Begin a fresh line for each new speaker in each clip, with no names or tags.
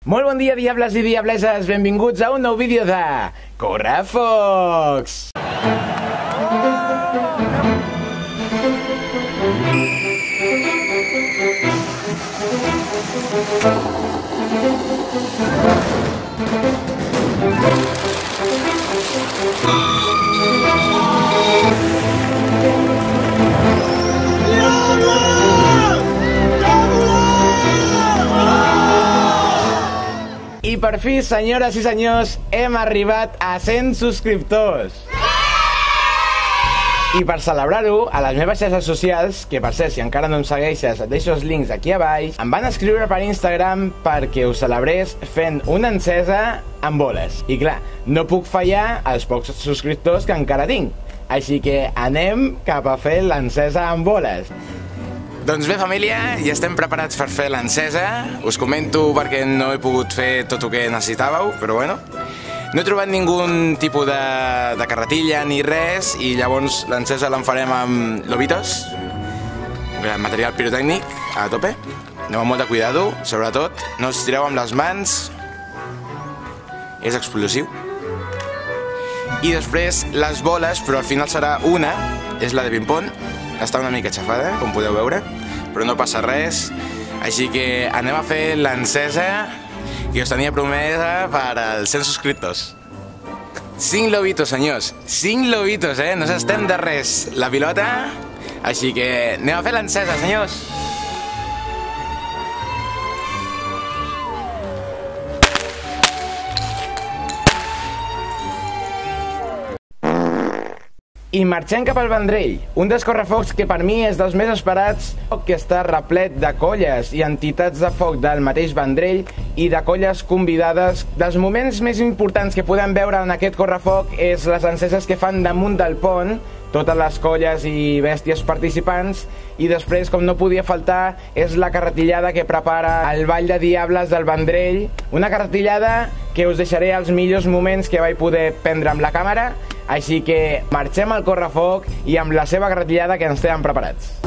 Molt bon dia, diables i diableses, benvinguts a un nou vídeo de Correfocs! I per fi, senyores i senyors, hem arribat a 100 subscriptors. I per celebrar-ho, a les meves xarxes socials, que per cert, si encara no em segueixes, et deixo els links aquí a baix, em van escriure per Instagram perquè ho celebrés fent una encesa amb boles. I clar, no puc fallar als pocs subscriptors que encara tinc. Així que anem cap a fer l'encesa amb boles. Doncs bé, família, ja estem preparats per fer l'encesa. Us comento perquè no he pogut fer tot el que necessitàveu, però bueno. No he trobat ningun tipus de carretilla ni res, i llavors l'encesa l'en farem amb lobitos, material pirotècnic a tope. Aneu amb molt de cuidado, sobretot. No us tireu amb les mans. És explosiu. I després les boles, però al final serà una, és la de ping-pong. Està una mica xafada, com podeu veure, però no passa res. Així que anem a fer l'encesa que us tenia promesa per als 100 subscriptors. 5 lobitos, senyors. 5 lobitos, no s'estem de res la pilota. Així que anem a fer l'encesa, senyors. I marxem cap al Vendrell, un dels correfocs que per mi és dels més esperats, que està replet de colles i entitats de foc del mateix Vendrell i de colles convidades. Dels moments més importants que podem veure en aquest correfoc és les enceses que fan damunt del pont, totes les colles i bèsties participants, i després, com no podia faltar, és la carretillada que prepara el Ball de Diables del Vendrell, una carretillada que us deixaré els millors moments que vaig poder prendre amb la càmera. Així que marxem al correfoc i amb la seva carretillada que ens tenen preparats.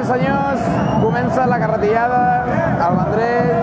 i senyors, comença la carretillada al Vendrell.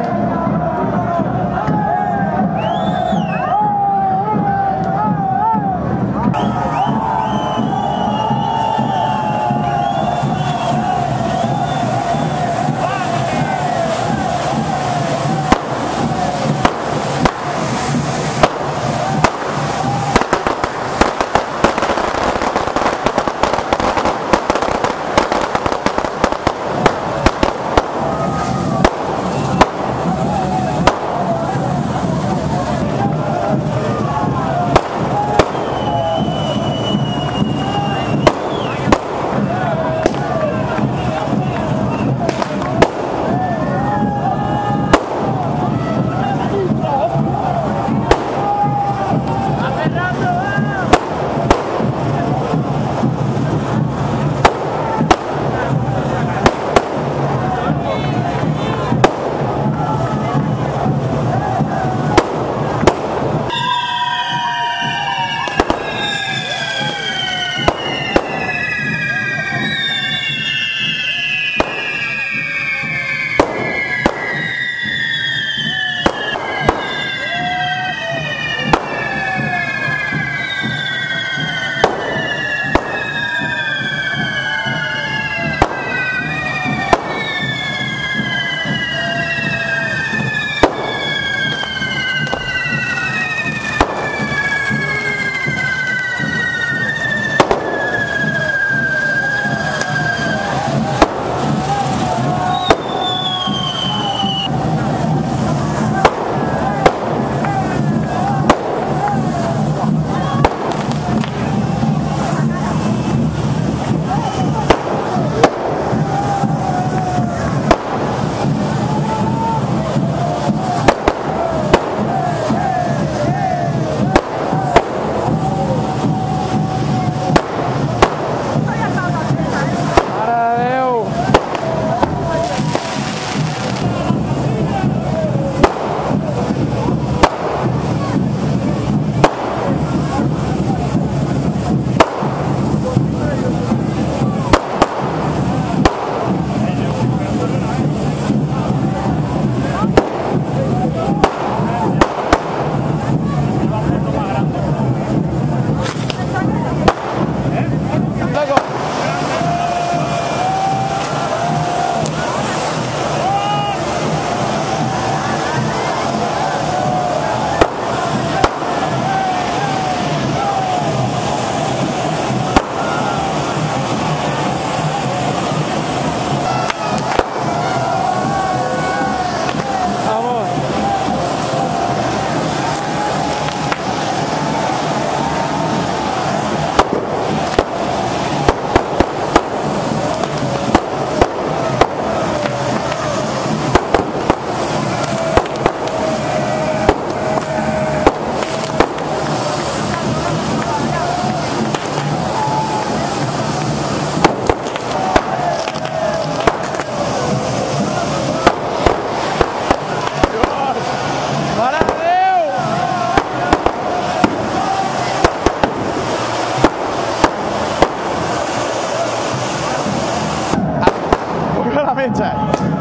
metge.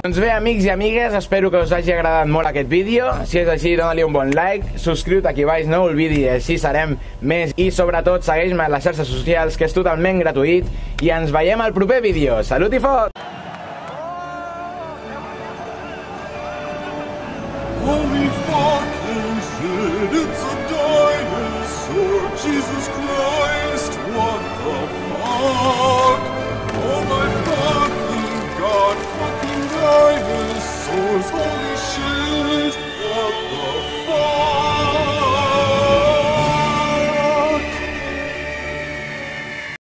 Doncs bé, amics i amigues, espero que us hagi agradat molt aquest vídeo. Si és així, dona-li un bon like, subscriu-te aquí baix, no oblidi, així serem més. I sobretot, segueix-me a les xarxes socials, que és totalment gratuït. I ens veiem al proper vídeo. Salut i fort!